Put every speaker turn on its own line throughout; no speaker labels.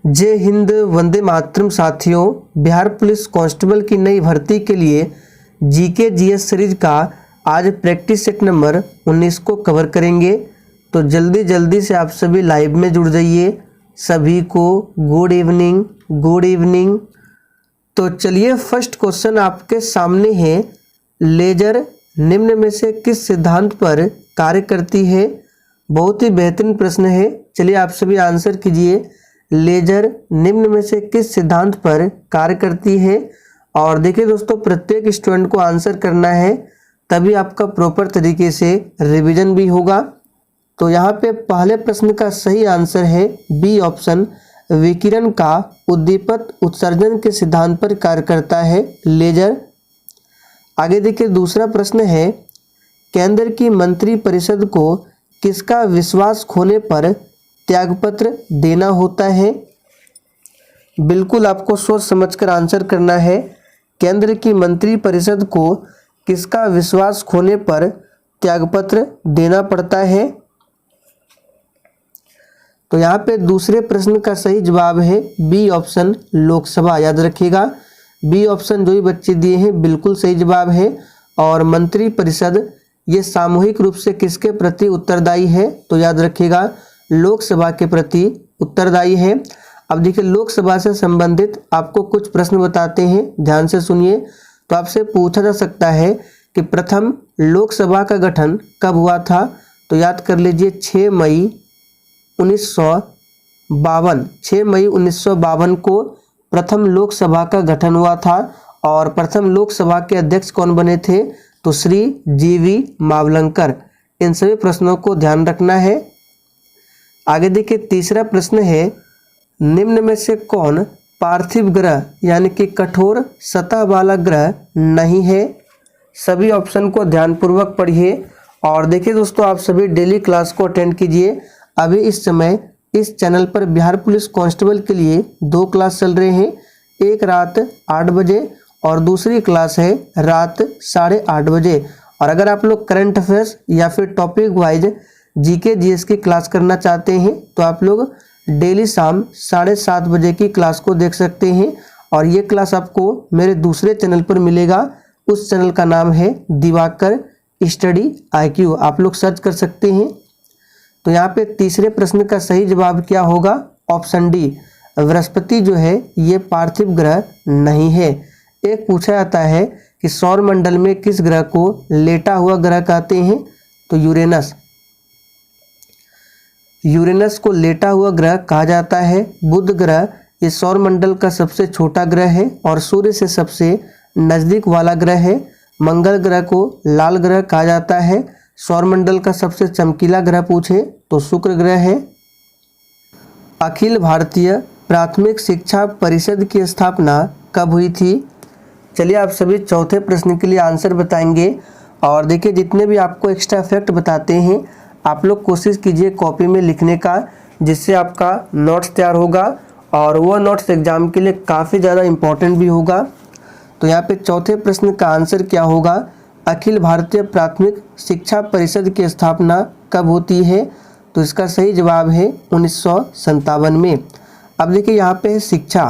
जय हिंद, वंदे मातरम साथियों। Bihar police constable की नई भर्ती के लिए जीके जीएस सीरीज का आज प्रैक्टिस सेट नंबर 19 को कवर करेंगे। तो जल्दी से आप सभी लाइव में जुड़ जाइए। सभी को गुड इवनिंग, गुड इवनिंग। तो चलिए, फर्स्ट क्वेश्चन आपके सामने है। लेजर निम्न में से किस सिद्धांत पर कार्य करती है? बहुत ही बेहतरीन प्रश्न है। चलिए आप सभी आंसर कीजिए। लेजर निम्न में से किस सिद्धांत पर कार्य करती है? और देखिए दोस्तों, प्रत्येक स्टूडेंट को आंसर करना है, तभी आपका प्रॉपर तरीके से रिवीजन भी होगा। तो यहाँ पे पहले प्रश्न का सही आंसर है बी ऑप्शन, विकिरण का उद्दीपक उत्सर्जन के सिद्धांत पर कार्य करता है लेजर। आगे देखिए, दूसरा प्रश्न है, केंद्र की मंत्री परिषद को किसका विश्वास खोने पर त्यागपत्र देना होता है? बिल्कुल आपको सोच समझकर आंसर करना है। केंद्र की मंत्री परिषद को किसका विश्वास खोने पर त्यागपत्र देना पड़ता है? तो यहाँ पे दूसरे प्रश्न का सही जवाब है बी ऑप्शन, लोकसभा। याद रखिएगा, बी ऑप्शन जो भी बच्चे दिए हैं बिल्कुल सही जवाब है। और मंत्री परिषद ये सामूहिक रूप से किसके प्रति उत्तरदायी है? तो याद रखिएगा, लोकसभा के प्रति उत्तरदायी है। अब देखिए, लोकसभा से संबंधित आपको कुछ प्रश्न बताते हैं, ध्यान से सुनिए। तो आपसे पूछा जा सकता है कि प्रथम लोकसभा का गठन कब हुआ था? तो याद कर लीजिए 6 मई 1952। 6 मई 1952 को प्रथम लोकसभा का गठन हुआ था। और प्रथम लोकसभा के अध्यक्ष कौन बने थे? तो श्री जीवी मावलंकर। इन सभी प्रश्नों को ध्यान रखना है। आगे देखिए, तीसरा प्रश्न है, निम्न में से कौन पार्थिव ग्रह यानी कि कठोर सतह वाला ग्रह नहीं है? सभी ऑप्शन को ध्यानपूर्वक पढ़िए। और देखिए दोस्तों, आप सभी डेली क्लास को अटेंड कीजिए। अभी इस समय इस चैनल पर बिहार पुलिस कांस्टेबल के लिए 2 क्लास चल रहे हैं, एक रात 8 बजे और दूसरी क्लास है रात 8:30 बजे। और अगर आप लोग करंट अफेयर्स या फिर टॉपिक वाइज जीके जीएस की क्लास करना चाहते हैं तो आप लोग डेली शाम 7:30 बजे की क्लास को देख सकते हैं। और ये क्लास आपको मेरे दूसरे चैनल पर मिलेगा। उस चैनल का नाम है दिवाकर स्टडी IQ, आप लोग सर्च कर सकते हैं। तो यहाँ पे तीसरे प्रश्न का सही जवाब क्या होगा? ऑप्शन डी, बृहस्पति जो है ये पार्थिव ग्रह नहीं है। एक पूछा जाता है कि सौर मंडल में किस ग्रह को लेटा हुआ ग्रह कहते हैं? तो यूरेनस। यूरेनस को लेटा हुआ ग्रह कहा जाता है। बुध ग्रह ये सौर मंडल का सबसे छोटा ग्रह है और सूर्य से सबसे नजदीक वाला ग्रह है। मंगल ग्रह को लाल ग्रह कहा जाता है। सौर मंडल का सबसे चमकीला ग्रह पूछे तो शुक्र ग्रह है। अखिल भारतीय प्राथमिक शिक्षा परिषद की स्थापना कब हुई थी? चलिए आप सभी चौथे प्रश्न के लिए आंसर बताएंगे। और देखिए, जितने भी आपको एक्स्ट्रा फैक्ट बताते हैं आप लोग कोशिश कीजिए कॉपी में लिखने का, जिससे आपका नोट्स तैयार होगा और वो नोट्स एग्जाम के लिए काफ़ी ज़्यादा इम्पोर्टेंट भी होगा। तो यहाँ पे चौथे प्रश्न का आंसर क्या होगा? अखिल भारतीय प्राथमिक शिक्षा परिषद की स्थापना कब होती है? तो इसका सही जवाब है 1957 में। अब देखिए, यहाँ पे है शिक्षा।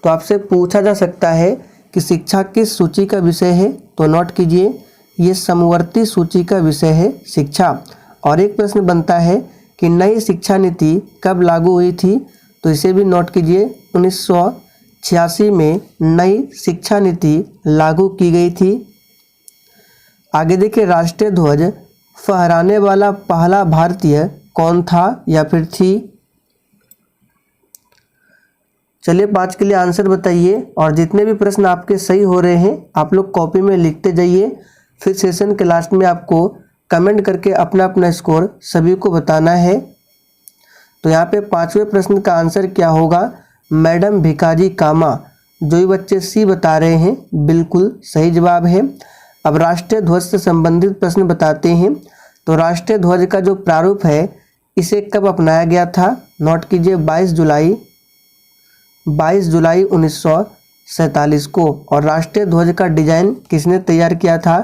तो आपसे पूछा जा सकता है कि शिक्षा किस सूची का विषय है? तो नोट कीजिए, ये समवर्ती सूची का विषय है शिक्षा। और एक प्रश्न बनता है कि नई शिक्षा नीति कब लागू हुई थी? तो इसे भी नोट कीजिए, 1986 में नई शिक्षा नीति लागू की गई थी। आगे देखिए, राष्ट्रीय ध्वज फहराने वाला पहला भारतीय कौन था या फिर थी? चलिए 5 के लिए आंसर बताइए। और जितने भी प्रश्न आपके सही हो रहे हैं आप लोग कॉपी में लिखते जाइए। फिर सेशन के लास्ट में आपको कमेंट करके अपना अपना स्कोर सभी को बताना है। तो यहाँ पे 5वें प्रश्न का आंसर क्या होगा? मैडम भिकाजी कामा। जो भी बच्चे सी बता रहे हैं बिल्कुल सही जवाब है। अब राष्ट्रीय ध्वज से संबंधित प्रश्न बताते हैं। तो राष्ट्रीय ध्वज का जो प्रारूप है इसे कब अपनाया गया था? नोट कीजिए, 22 जुलाई 1947 को। और राष्ट्रीय ध्वज का डिजाइन किसने तैयार किया था?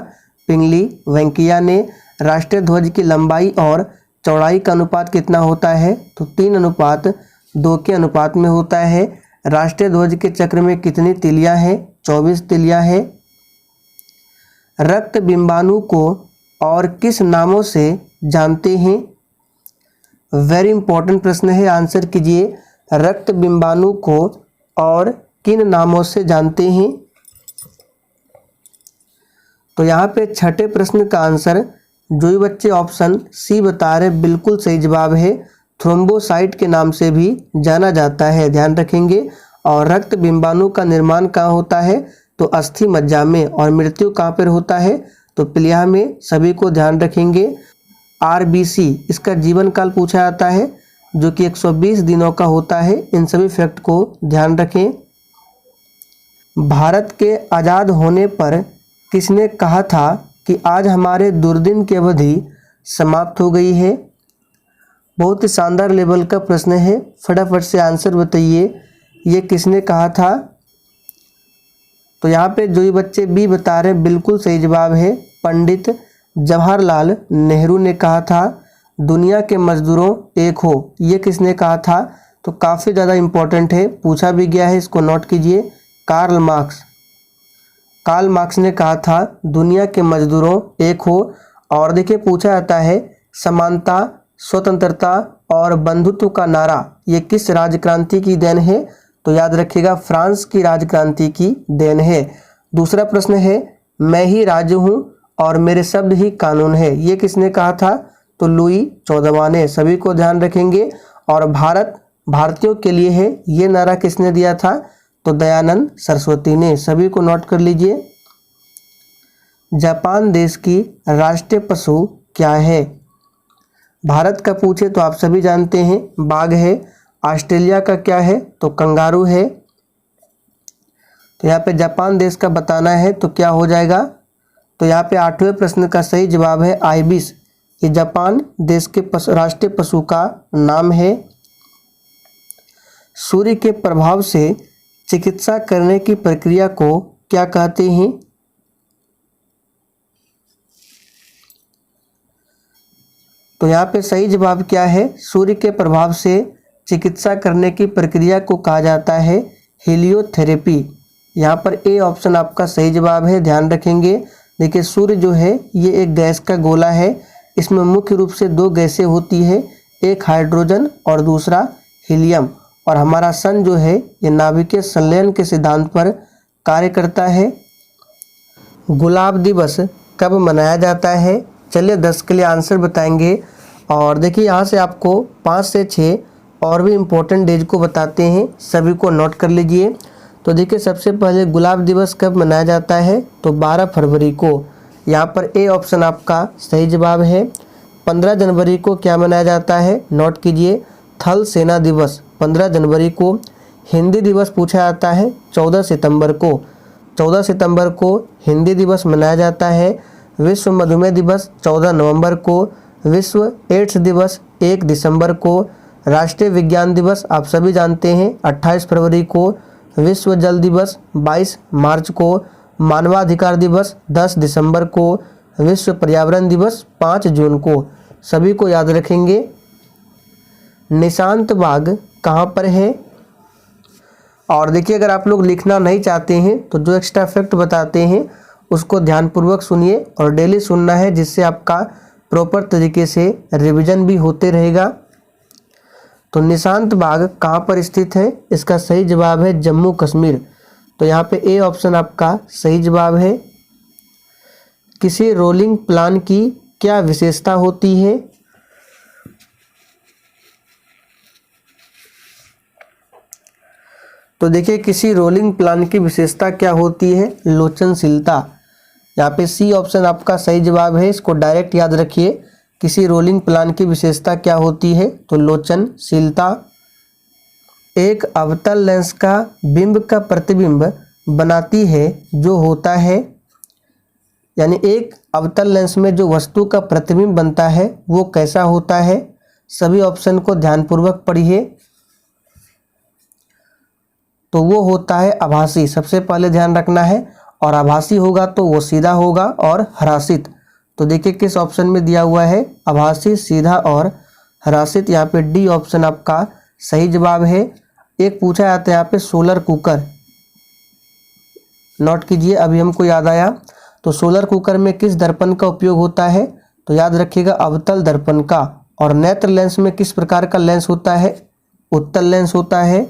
पिंगली वेंकैया ने। राष्ट्रीय ध्वज की लंबाई और चौड़ाई का अनुपात कितना होता है? तो 3:2 2 के अनुपात में होता है। राष्ट्रीय ध्वज के चक्र में कितनी तिलियां हैं? 24 तिलियां हैं। रक्त बिंबाणु को और किस नामों से जानते हैं? वेरी इंपॉर्टेंट प्रश्न है, आंसर कीजिए। रक्त बिंबाणु को और किन नामों से जानते हैं? तो यहाँ पे छठे प्रश्न का आंसर जो भी बच्चे ऑप्शन सी बता रहे बिल्कुल सही जवाब है। थ्रोम्बोसाइट के नाम से भी जाना जाता है, ध्यान रखेंगे। और रक्त बिंबाणु का निर्माण कहाँ होता है? तो अस्थि मज्जा में। और मृत्यु कहाँ पर होता है? तो प्लीहा में। सभी को ध्यान रखेंगे। आरबीसी इसका जीवन काल पूछा जाता है जो कि 120 दिनों का होता है। इन सभी फैक्ट को ध्यान रखें। भारत के आज़ाद होने पर किसने कहा था कि आज हमारे दुर्दिन की अवधि समाप्त हो गई है? बहुत ही शानदार लेवल का प्रश्न है, फटाफट से आंसर बताइए, ये किसने कहा था? तो यहाँ पे जो ये बच्चे बी बता रहे हैं बिल्कुल सही जवाब है, पंडित जवाहरलाल नेहरू ने कहा था। दुनिया के मजदूरों एक हो, ये किसने कहा था? तो काफ़ी ज़्यादा इम्पोर्टेंट है, पूछा भी गया है, इसको नोट कीजिए। कार्ल मार्क्स ने कहा था दुनिया के मजदूरों एक हो। और देखिए पूछा जाता है समानता, स्वतंत्रता और बंधुत्व का नारा ये किस राजक्रांति की देन है? तो याद रखिएगा फ्रांस की राजक्रांति की देन है। दूसरा प्रश्न है मैं ही राज्य हूँ और मेरे शब्द ही कानून है, ये किसने कहा था? तो लुई 14वां ने। सभी को ध्यान रखेंगे। और भारत भारतीयों के लिए है, ये नारा किसने दिया था? तो दयानंद सरस्वती ने। सभी को नोट कर लीजिए। जापान देश की राष्ट्रीय पशु क्या है? भारत का पूछे तो आप सभी जानते हैं बाघ है। ऑस्ट्रेलिया का क्या है? तो कंगारू है। तो यहाँ पे जापान देश का बताना है तो क्या हो जाएगा? तो यहाँ पे 8वें प्रश्न का सही जवाब है आइबिस। ये जापान देश के राष्ट्रीय पशु का नाम है। सूर्य के प्रभाव से चिकित्सा करने की प्रक्रिया को क्या कहते हैं? तो यहाँ पे सही जवाब क्या है? सूर्य के प्रभाव से चिकित्सा करने की प्रक्रिया को कहा जाता है हेलियोथेरेपी। यहाँ पर ए ऑप्शन आपका सही जवाब है, ध्यान रखेंगे। देखिए सूर्य जो है ये एक गैस का गोला है, इसमें मुख्य रूप से 2 गैसें होती है, एक हाइड्रोजन और दूसरा हीलियम। और हमारा सन जो है ये नाभिकीय संलयन के सिद्धांत पर कार्य करता है। गुलाब दिवस कब मनाया जाता है? चलिए 10 के लिए आंसर बताएंगे। और देखिए यहाँ से आपको 5 से 6 और भी इम्पोर्टेंट डेज को बताते हैं, सभी को नोट कर लीजिए। तो देखिए सबसे पहले गुलाब दिवस कब मनाया जाता है? तो 12 फरवरी को। यहाँ पर ए ऑप्शन आपका सही जवाब है। 15 जनवरी को क्या मनाया जाता है? नोट कीजिए थल सेना दिवस 15 जनवरी को। हिंदी दिवस पूछा जाता है 14 सितंबर को। 14 सितंबर को हिंदी दिवस मनाया जाता है। विश्व मधुमेह दिवस 14 नवंबर को। विश्व एड्स दिवस 1 दिसंबर को। राष्ट्रीय विज्ञान दिवस आप सभी जानते हैं 28 फरवरी को। विश्व जल दिवस 22 मार्च को। मानवाधिकार दिवस 10 दिसंबर को। विश्व पर्यावरण दिवस 5 जून को। सभी को याद रखेंगे। निशांत बाग कहाँ पर है? और देखिए अगर आप लोग लिखना नहीं चाहते हैं तो जो एक्स्ट्रा फैक्ट बताते हैं उसको ध्यानपूर्वक सुनिए और डेली सुनना है, जिससे आपका प्रॉपर तरीके से रिवीजन भी होते रहेगा। तो निशांत बाग कहाँ पर स्थित है? इसका सही जवाब है जम्मू कश्मीर। तो यहाँ पे ए ऑप्शन आपका सही जवाब है। किसी रोलिंग प्लान की क्या विशेषता होती है? तो देखिए किसी रोलिंग प्लान की विशेषता क्या होती है? लोचनशीलता। यहाँ पे सी ऑप्शन आपका सही जवाब है, इसको डायरेक्ट याद रखिए। किसी रोलिंग प्लान की विशेषता क्या होती है? तो लोचनशीलता। एक अवतल लेंस का बिंब का प्रतिबिंब बनाती है जो होता है, यानी एक अवतल लेंस में जो वस्तु का प्रतिबिंब बनता है वो कैसा होता है? सभी ऑप्शन को ध्यानपूर्वक पढ़िए। तो वो होता है आभासी, सबसे पहले ध्यान रखना है। और आभासी होगा तो वो सीधा होगा और हरासित। तो देखिए किस ऑप्शन में दिया हुआ है? आभासी, सीधा और हरासित। यहाँ पे डी ऑप्शन आपका सही जवाब है। एक पूछा जाता है यहाँ पे सोलर कुकर, नोट कीजिए, अभी हमको याद आया। तो सोलर कुकर में किस दर्पण का उपयोग होता है? तो याद रखिएगा अवतल दर्पण का। और नेत्र लेंस में किस प्रकार का लेंस होता है? उत्तल लेंस होता है।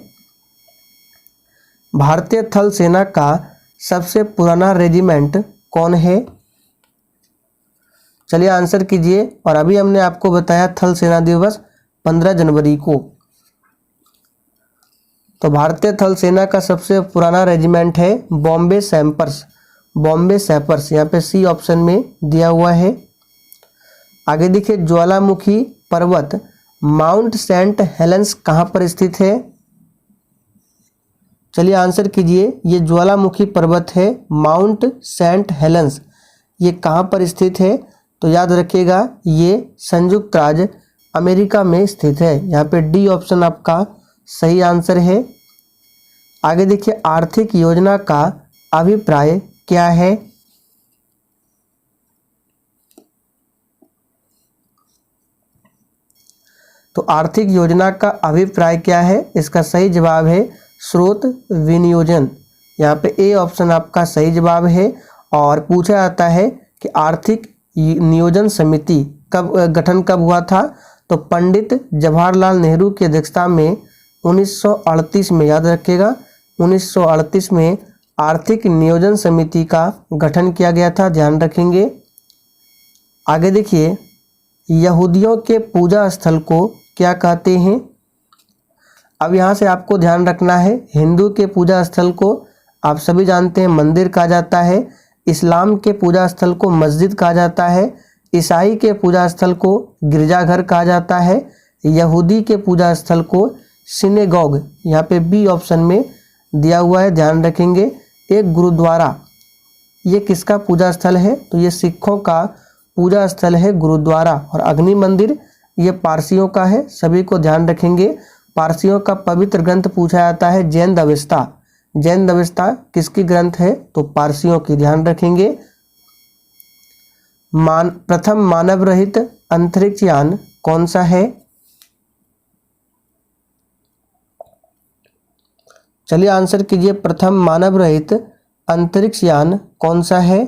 भारतीय थल सेना का सबसे पुराना रेजिमेंट कौन है? चलिए आंसर कीजिए। और अभी हमने आपको बताया थल सेना दिवस 15 जनवरी को। तो भारतीय थल सेना का सबसे पुराना रेजिमेंट है बॉम्बे सैपर्स, बॉम्बे सैपर्स, यहाँ पे सी ऑप्शन में दिया हुआ है। आगे देखिए, ज्वालामुखी पर्वत माउंट सेंट हेलेंस कहाँ पर स्थित है? चलिए आंसर कीजिए। ये ज्वालामुखी पर्वत है माउंट सेंट हेलेंस, ये कहाँ पर स्थित है? तो याद रखिएगा ये संयुक्त राज्य अमेरिका में स्थित है। यहाँ पे डी ऑप्शन आपका सही आंसर है। आगे देखिए, आर्थिक योजना का अभिप्राय क्या है? तो आर्थिक योजना का अभिप्राय क्या है? इसका सही जवाब है स्रोत विनियोजन। यहाँ पे ए ऑप्शन आपका सही जवाब है। और पूछा जाता है कि आर्थिक नियोजन समिति कब गठन कब हुआ था? तो पंडित जवाहरलाल नेहरू की अध्यक्षता में 1938 में, याद रखिएगा 1938 में आर्थिक नियोजन समिति का गठन किया गया था, ध्यान रखेंगे। आगे देखिए, यहूदियों के पूजा स्थल को क्या कहते हैं? अब यहाँ से आपको ध्यान रखना है, हिंदू के पूजा स्थल को आप सभी जानते हैं मंदिर कहा जाता है, इस्लाम के पूजा स्थल को मस्जिद कहा जाता है, ईसाई के पूजा स्थल को गिरजाघर कहा जाता है, यहूदी के पूजा स्थल को सिनेगॉग, यहाँ पे बी ऑप्शन में दिया हुआ है, ध्यान रखेंगे। एक गुरुद्वारा, ये किसका पूजा स्थल है? तो ये सिखों का पूजा स्थल है गुरुद्वारा। और अग्नि मंदिर ये पारसियों का है, सभी को ध्यान रखेंगे। पारसियों का पवित्र ग्रंथ पूछा जाता है जैन अवेस्ता, जैन अवेस्ता किसकी ग्रंथ है? तो पारसियों की, ध्यान रखेंगे। प्रथम मानव रहित अंतरिक्ष यान कौन सा है? चलिए आंसर कीजिए, प्रथम मानव रहित अंतरिक्ष यान कौन सा है?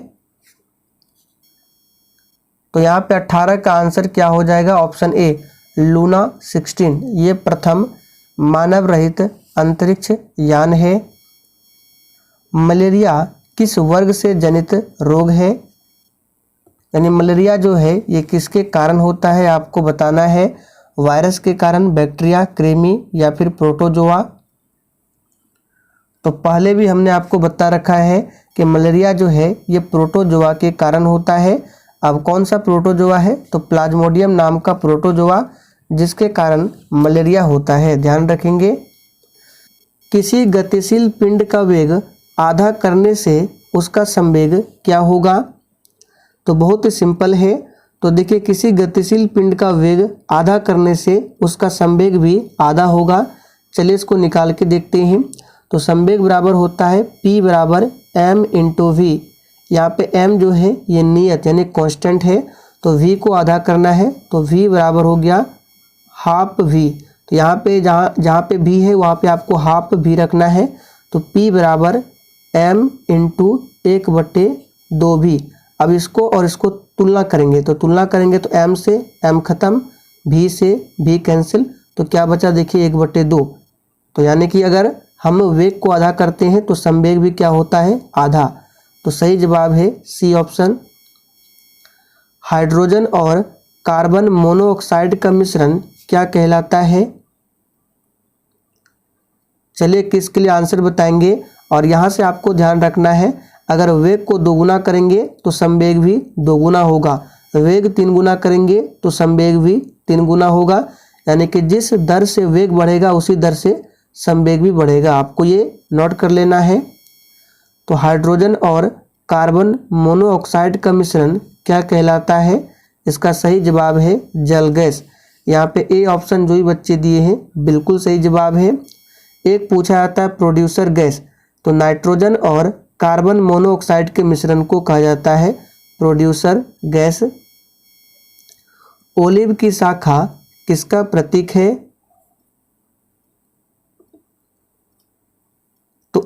तो यहाँ पे 18 का आंसर क्या हो जाएगा? ऑप्शन ए लूना 16, ये प्रथम मानव रहित अंतरिक्ष यान है। मलेरिया किस वर्ग से जनित रोग है? यानी मलेरिया जो है ये किसके कारण होता है आपको बताना है। वायरस के कारण, बैक्टीरिया, कृमि या फिर प्रोटोजोआ? तो पहले भी हमने आपको बता रखा है कि मलेरिया जो है ये प्रोटोजोआ के कारण होता है। अब कौन सा प्रोटोजोआ है? तो प्लाज्मोडियम नाम का प्रोटोजोआ, जिसके कारण मलेरिया होता है, ध्यान रखेंगे। किसी गतिशील पिंड का वेग आधा करने से उसका संवेग क्या होगा? तो बहुत ही सिंपल है। तो देखिए, किसी गतिशील पिंड का वेग आधा करने से उसका संवेग भी आधा होगा। चलिए इसको निकाल के देखते हैं। तो संवेग बराबर होता है P बराबर m इंटू वी। यहाँ पे m जो है ये नियत यानी कांस्टेंट है, तो v को आधा करना है, तो v बराबर हो गया हाफ v। तो यहाँ पे जहाँ पे v है वहाँ पे आपको हाफ v रखना है। तो p बराबर m इंटू 1/2v। अब इसको और इसको तुलना करेंगे, तो तुलना करेंगे तो m से m खत्म, v से v कैंसिल, तो क्या बचा? देखिए 1/2। तो यानी कि अगर हम वेग को आधा करते हैं तो संवेग भी क्या होता है? आधा। तो सही जवाब है सी ऑप्शन। हाइड्रोजन और कार्बन मोनोऑक्साइड का मिश्रण क्या कहलाता है? चलिए किसके लिए आंसर बताएंगे। और यहाँ से आपको ध्यान रखना है, अगर वेग को दोगुना करेंगे तो संवेग भी दोगुना होगा, वेग 3 गुना करेंगे तो संवेग भी 3 गुना होगा। यानी कि जिस दर से वेग बढ़ेगा उसी दर से संवेग भी बढ़ेगा, आपको ये नोट कर लेना है। तो हाइड्रोजन और कार्बन मोनोऑक्साइड का मिश्रण क्या कहलाता है? इसका सही जवाब है जल गैस। यहाँ पे ए ऑप्शन जो भी बच्चे दिए हैं बिल्कुल सही जवाब है। एक पूछा जाता है प्रोड्यूसर गैस, तो नाइट्रोजन और कार्बन मोनोऑक्साइड के मिश्रण को कहा जाता है प्रोड्यूसर गैस। ओलिव की शाखा किसका प्रतीक है?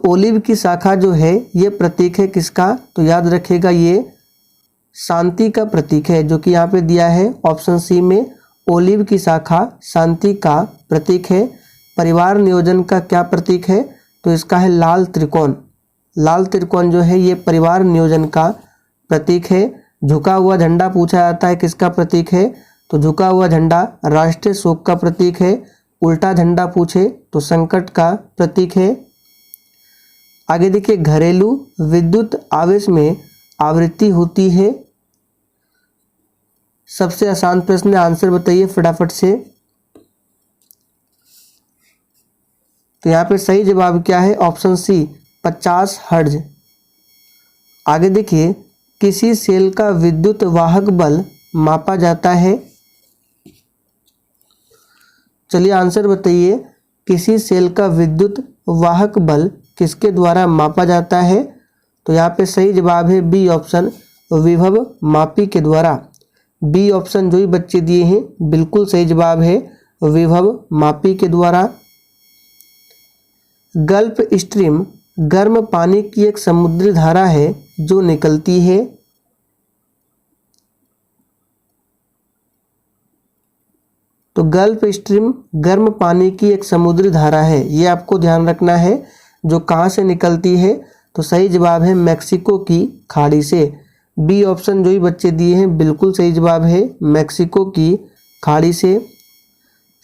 ओलिव की शाखा जो है ये प्रतीक है किसका? तो याद रखिएगा ये शांति का प्रतीक है, जो कि यहाँ पे दिया है ऑप्शन सी में। ओलिव की शाखा शांति का प्रतीक है। परिवार नियोजन का क्या प्रतीक है? तो इसका है लाल त्रिकोण। लाल त्रिकोण जो है ये परिवार नियोजन का प्रतीक है। झुका हुआ झंडा पूछा जाता है किसका प्रतीक है? तो झुका हुआ झंडा राष्ट्रीय शोक का प्रतीक है। उल्टा झंडा पूछे तो संकट का प्रतीक है। आगे देखिए, घरेलू विद्युत आवेश में आवृत्ति होती है। सबसे आसान प्रश्न है, आंसर बताइए फटाफट से। तो यहाँ पे सही जवाब क्या है? Option C 50 hertz. आगे देखिए, किसी सेल का विद्युत वाहक बल मापा जाता है। चलिए आंसर बताइए, किसी सेल का विद्युत वाहक बल किसके द्वारा मापा जाता है? तो यहाँ पे सही जवाब है बी ऑप्शन, विभव मापी के द्वारा। बी ऑप्शन जो ही बच्चे दिए हैं बिल्कुल सही जवाब है, विभव मापी के द्वारा। गल्फ स्ट्रीम गर्म पानी की एक समुद्री धारा है जो निकलती है। तो गल्फ स्ट्रीम गर्म पानी की एक समुद्री धारा है, ये आपको ध्यान रखना है। जो कहाँ से निकलती है? तो सही जवाब है मैक्सिको की खाड़ी से। बी ऑप्शन जो ही बच्चे दिए हैं बिल्कुल सही जवाब है, मैक्सिको की खाड़ी से।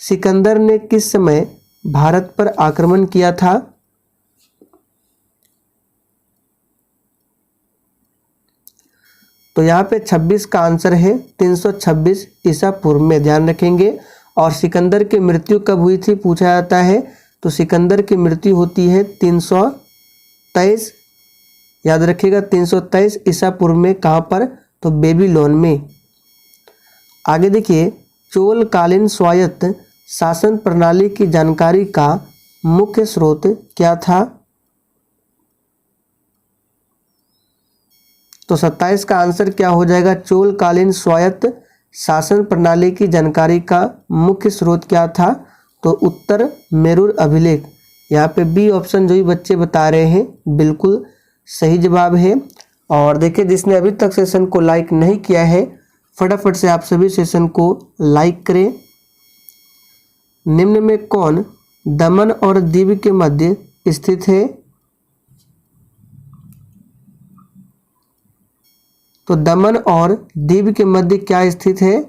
सिकंदर ने किस समय भारत पर आक्रमण किया था? तो यहाँ पे 26 का आंसर है, 326 ईसा पूर्व में, ध्यान रखेंगे। और सिकंदर की मृत्यु कब हुई थी पूछा जाता है? तो सिकंदर की मृत्यु होती है 323, याद रखिएगा 323 ईसा पूर्व में। कहाँ पर? तो बेबीलोन में। आगे देखिए, चोलकालीन स्वायत्त शासन प्रणाली की जानकारी का मुख्य स्रोत क्या था? तो 27 का आंसर क्या हो जाएगा? चोलकालीन स्वायत्त शासन प्रणाली की जानकारी का मुख्य स्रोत क्या था? तो उत्तर मेरुर अभिलेख। यहाँ पे बी ऑप्शन जो ही बच्चे बता रहे हैं बिल्कुल सही जवाब है। और देखिए, जिसने अभी तक सेशन को लाइक नहीं किया है फटाफट से आप सभी सेशन को लाइक करें। निम्न में कौन दमन और दीव के मध्य स्थित है? तो दमन और दीव के मध्य क्या स्थित है?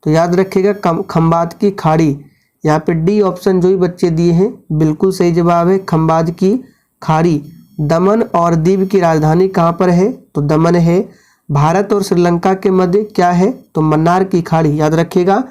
तो याद रखिएगा खंबात की खाड़ी। यहाँ पे डी ऑप्शन जो ही बच्चे दिए हैं बिल्कुल सही जवाब है, खंबात की खाड़ी। दमन और दीव की राजधानी कहाँ पर है? तो दमन है। भारत और श्रीलंका के मध्य क्या है? तो मन्नार की खाड़ी, याद रखिएगा।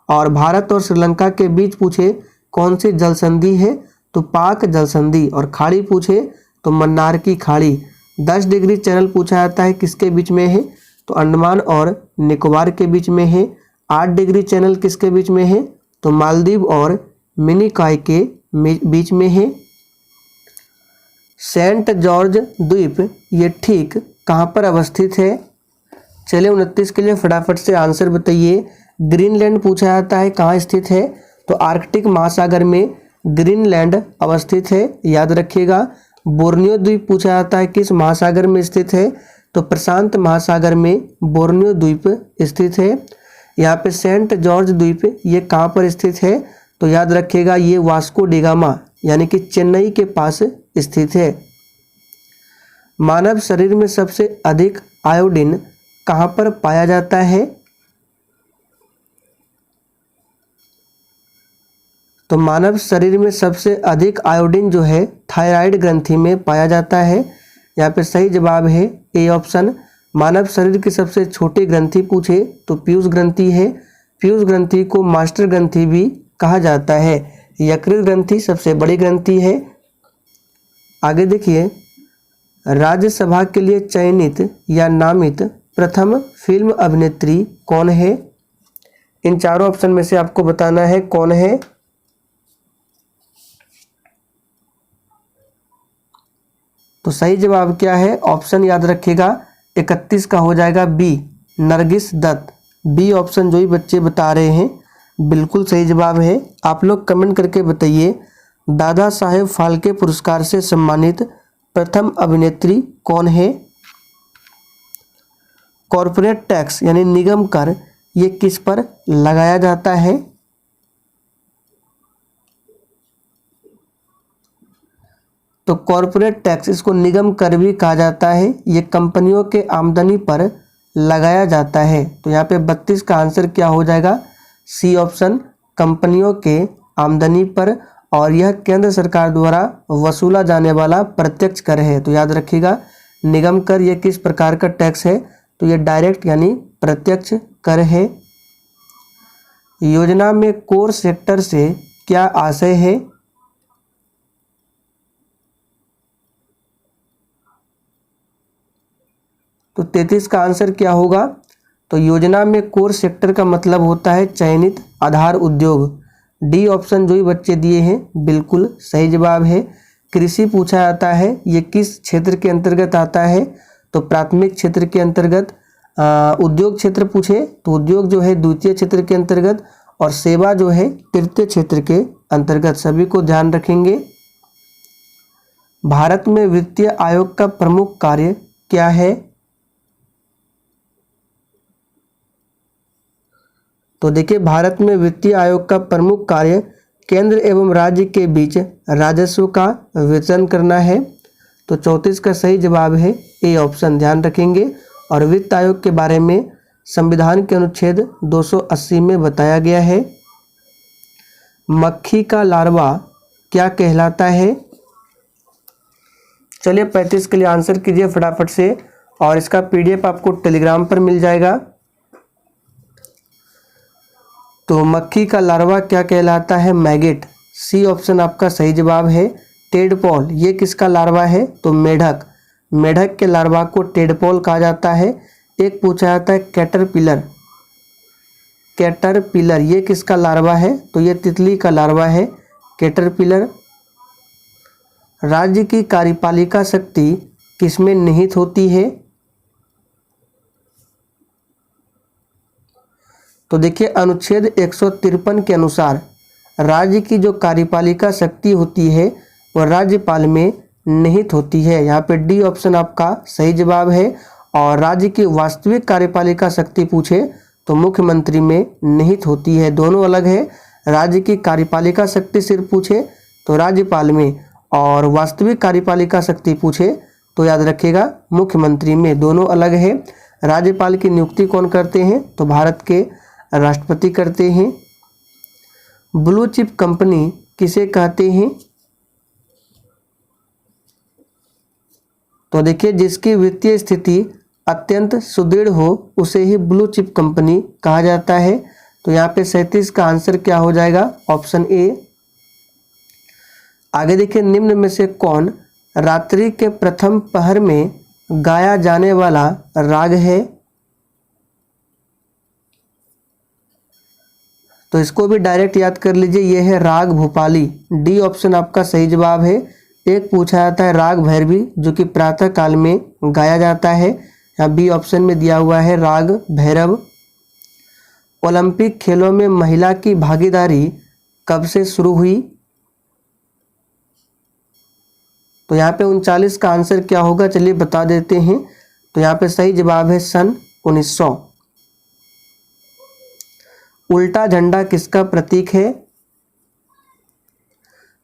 और भारत और श्रीलंका के बीच पूछे कौन सी जल संधि है? तो पाक जल संधि। और खाड़ी पूछे तो मन्नार की खाड़ी। 10 डिग्री चैनल पूछा जाता है किसके बीच में है? तो अंडमान और निकोबार के बीच में है। 8 डिग्री चैनल किसके बीच में है? तो मालदीव और मिनिकॉय के बीच में है। सेंट जॉर्ज द्वीप ये ठीक कहाँ पर अवस्थित है? चलिए 29 के लिए फटाफट से आंसर बताइए। ग्रीनलैंड पूछा जाता है कहाँ स्थित है? तो आर्कटिक महासागर में ग्रीनलैंड अवस्थित है, याद रखिएगा। बोर्नियो द्वीप पूछा जाता है किस महासागर में स्थित है? तो प्रशांत महासागर में बोर्नियो द्वीप स्थित है। यहाँ पे सेंट जॉर्ज द्वीप ये कहाँ पर स्थित है? तो याद रखिएगा ये वास्को डिगामा यानी कि चेन्नई के पास स्थित है। मानव शरीर में सबसे अधिक आयोडीन कहाँ पर पाया जाता है? तो मानव शरीर में सबसे अधिक आयोडीन जो है थायराइड ग्रंथि में पाया जाता है। यहाँ पे सही जवाब है ए ऑप्शन। मानव शरीर की सबसे छोटी ग्रंथि पूछे तो पीयूष ग्रंथि है। पीयूष ग्रंथि को मास्टर ग्रंथि भी कहा जाता है। यकृत ग्रंथि सबसे बड़ी ग्रंथि है। आगे देखिए, राज्यसभा के लिए चयनित या नामित प्रथम फिल्म अभिनेत्री कौन है? इन चारों ऑप्शन में से आपको बताना है कौन है। तो सही जवाब क्या है? ऑप्शन याद रखिएगा 31 का हो जाएगा B, Nargis Dutt. B option जो ही बच्चे बता रहे हैं बिल्कुल सही जवाब है। आप लोग कमेंट करके बताइए दादा साहेब फाल्के पुरस्कार से सम्मानित प्रथम अभिनेत्री कौन है? कॉरपोरेट टैक्स यानी निगम कर ये किस पर लगाया जाता है? तो कॉरपोरेट टैक्स, इसको निगम कर भी कहा जाता है, ये कंपनियों के आमदनी पर लगाया जाता है। तो यहाँ पे 32 का आंसर क्या हो जाएगा? सी ऑप्शन, कंपनियों के आमदनी पर, और यह केंद्र सरकार द्वारा वसूला जाने वाला प्रत्यक्ष कर है। तो याद रखिएगा, निगम कर ये किस प्रकार का टैक्स है? तो ये डायरेक्ट यानी प्रत्यक्ष कर है। योजना में कोर सेक्टर से क्या आशय है? तो 33 का आंसर क्या होगा? तो योजना में कोर सेक्टर का मतलब होता है चयनित आधार उद्योग। डी ऑप्शन जो ही बच्चे दिए हैं बिल्कुल सही जवाब है। कृषि पूछा जाता है, ये किस क्षेत्र के अंतर्गत आता है? तो प्राथमिक क्षेत्र के अंतर्गत। उद्योग क्षेत्र पूछे तो उद्योग जो है द्वितीय क्षेत्र के अंतर्गत, और सेवा जो है तृतीय क्षेत्र के अंतर्गत। सभी को ध्यान रखेंगे। भारत में वित्तीय आयोग का प्रमुख कार्य क्या है? तो देखिए, भारत में वित्तीय आयोग का प्रमुख कार्य केंद्र एवं राज्य के बीच राजस्व का वितरण करना है। तो 34 का सही जवाब है ए ऑप्शन, ध्यान रखेंगे। और वित्त आयोग के बारे में संविधान के अनुच्छेद 280 में बताया गया है। मक्खी का लार्वा क्या कहलाता है? चलिए 35 के लिए आंसर कीजिए फटाफट से, और इसका पीडीएफ आपको टेलीग्राम पर मिल जाएगा। तो मक्खी का लार्वा क्या कहलाता है? मैगेट। सी ऑप्शन आपका सही जवाब है। टेडपोल ये किसका लार्वा है? तो मेढक। मेढक के लार्वा को टेडपोल कहा जाता है। एक पूछा जाता है कैटरपिलर। कैटरपिलर ये किसका लार्वा है? तो ये तितली का लार्वा है, कैटरपिलर। राज्य की कार्यपालिका शक्ति किसमें निहित होती है? तो देखिए, अनुच्छेद 153 के अनुसार राज्य की जो कार्यपालिका शक्ति होती है वह राज्यपाल में निहित होती है। यहाँ पे डी ऑप्शन आपका सही जवाब है। और राज्य की वास्तविक कार्यपालिका शक्ति पूछे तो मुख्यमंत्री में निहित होती है। दोनों अलग है। राज्य की कार्यपालिका शक्ति सिर्फ पूछे तो राज्यपाल में, और वास्तविक कार्यपालिका शक्ति पूछे तो याद रखिएगा मुख्यमंत्री में। दोनों अलग है। राज्यपाल की नियुक्ति कौन करते हैं? तो भारत के राष्ट्रपति करते हैं। ब्लू चिप कंपनी किसे कहते हैं? तो देखिए, जिसकी वित्तीय स्थिति अत्यंत सुदृढ़ हो उसे ही ब्लू चिप कंपनी कहा जाता है। तो यहाँ पे 37 का आंसर क्या हो जाएगा? Option A. आगे देखिए, निम्न में से कौन रात्रि के प्रथम पहर में गाया जाने वाला राग है? तो इसको भी डायरेक्ट याद कर लीजिए, यह है राग भूपाली। डी ऑप्शन आपका सही जवाब है। एक पूछा जाता है राग भैरवी जो कि प्रातः काल में गाया जाता है। यहाँ बी ऑप्शन में दिया हुआ है राग भैरव। ओलंपिक खेलों में महिला की भागीदारी कब से शुरू हुई? तो यहाँ पे 39 का आंसर क्या होगा? चलिए बता देते हैं। तो यहाँ पे सही जवाब है सन 1900। उल्टा झंडा किसका प्रतीक है?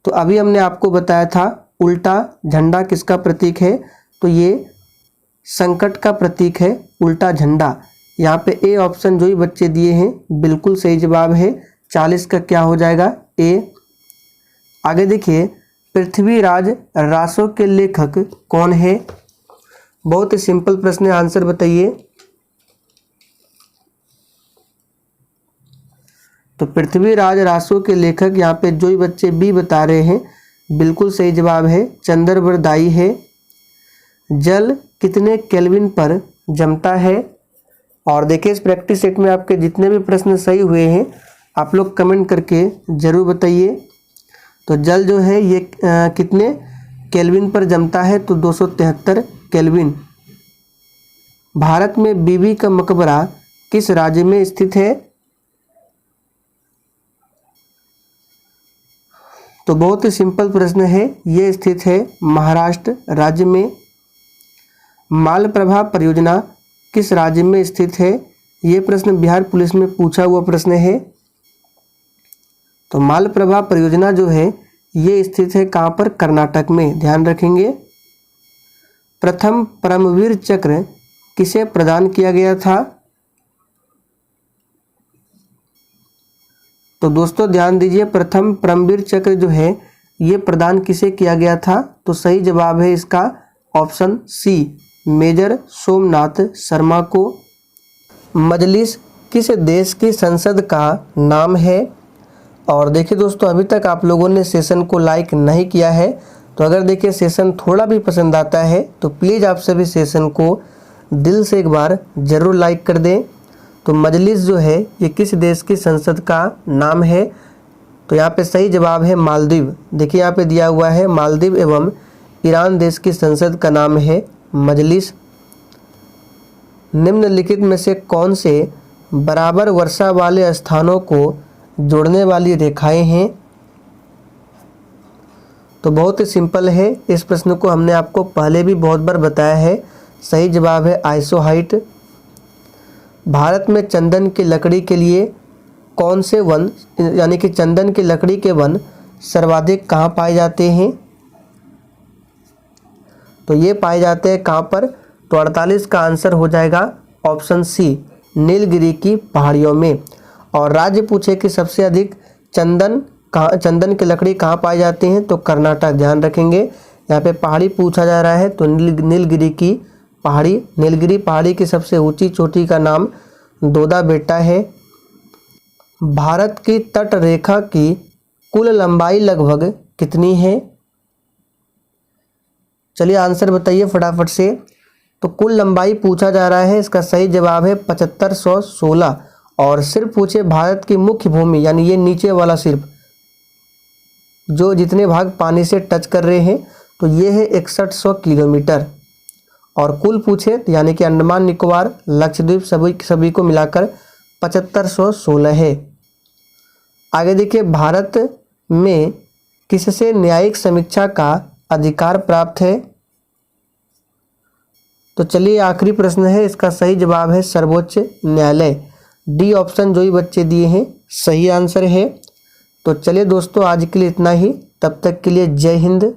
तो अभी हमने आपको बताया था उल्टा झंडा किसका प्रतीक है। तो ये संकट का प्रतीक है उल्टा झंडा। यहाँ पे ए ऑप्शन जो ही बच्चे दिए हैं बिल्कुल सही जवाब है। 40 का क्या हो जाएगा? ए। आगे देखिए, पृथ्वीराज रासो के लेखक कौन है? बहुत ही सिंपल प्रश्न है, आंसर बताइए। तो पृथ्वीराज रासो के लेखक यहाँ पे जो ही बच्चे बी बता रहे हैं बिल्कुल सही जवाब है, चंद्रवरदाई है। जल कितने केल्विन पर जमता है? और देखिए, इस प्रैक्टिस सेट में आपके जितने भी प्रश्न सही हुए हैं आप लोग कमेंट करके ज़रूर बताइए। तो जल जो है ये कितने केल्विन पर जमता है? तो 273 केल्विन। भारत में बीबी का मकबरा किस राज्य में स्थित है? तो बहुत ही सिंपल प्रश्न है, ये स्थित है महाराष्ट्र राज्य में। मालप्रभा परियोजना किस राज्य में स्थित है? ये प्रश्न बिहार पुलिस में पूछा हुआ प्रश्न है। तो मालप्रभा परियोजना जो है ये स्थित है कहाँ पर? कर्नाटक में, ध्यान रखेंगे। प्रथम परमवीर चक्र किसे प्रदान किया गया था? तो दोस्तों ध्यान दीजिए, प्रथम परमवीर चक्र जो है ये प्रदान किसे किया गया था? तो सही जवाब है इसका option C, major Somnath Sharma को। मजलिस किस देश की संसद का नाम है? और देखिए दोस्तों, अभी तक आप लोगों ने सेशन को लाइक नहीं किया है, तो अगर देखिए सेशन थोड़ा भी पसंद आता है तो प्लीज़ आप सभी सेशन को दिल से एक बार ज़रूर लाइक कर दें। तो मजलिस जो है ये किस देश की संसद का नाम है? तो यहाँ पे सही जवाब है मालदीव। देखिए यहाँ पे दिया हुआ है मालदीव एवं ईरान देश की संसद का नाम है मजलिस। निम्नलिखित में से कौन से बराबर वर्षा वाले स्थानों को जोड़ने वाली रेखाएं हैं? तो बहुत ही सिंपल है, इस प्रश्न को हमने आपको पहले भी बहुत बार बताया है। सही जवाब है आइसोहाइट। भारत में चंदन की लकड़ी के लिए कौन से वन, यानी कि चंदन की लकड़ी के वन सर्वाधिक कहाँ पाए जाते हैं? तो ये पाए जाते हैं कहाँ पर? तो 48 का आंसर हो जाएगा ऑप्शन सी, नीलगिरी की पहाड़ियों में। और राज्य पूछे कि सबसे अधिक चंदन की लकड़ी कहाँ पाई जाती हैं? तो कर्नाटक, ध्यान रखेंगे। यहाँ पे पहाड़ी पूछा जा रहा है तो नीलगिरी की पहाड़ी। नीलगिरी पहाड़ी की सबसे ऊंची चोटी का नाम दोदा बेटा है। भारत की तट रेखा की कुल लंबाई लगभग कितनी है? चलिए आंसर बताइए फटाफट से। तो कुल लंबाई पूछा जा रहा है, इसका सही जवाब है 7516। और सिर्फ पूछे भारत की मुख्य भूमि, यानी ये नीचे वाला सिर्फ जो जितने भाग पानी से टच कर रहे हैं, तो ये है 6100 किलोमीटर। और कुल पूछे यानी कि अंडमान निकोबार लक्षद्वीप सभी को मिलाकर 7516 है। आगे देखिए, भारत में किससे न्यायिक समीक्षा का अधिकार प्राप्त है? तो चलिए आखिरी प्रश्न है, इसका सही जवाब है सर्वोच्च न्यायालय। डी ऑप्शन जो ही बच्चे दिए हैं सही आंसर है। तो चलिए दोस्तों, आज के लिए इतना ही। तब तक के लिए जय हिंद।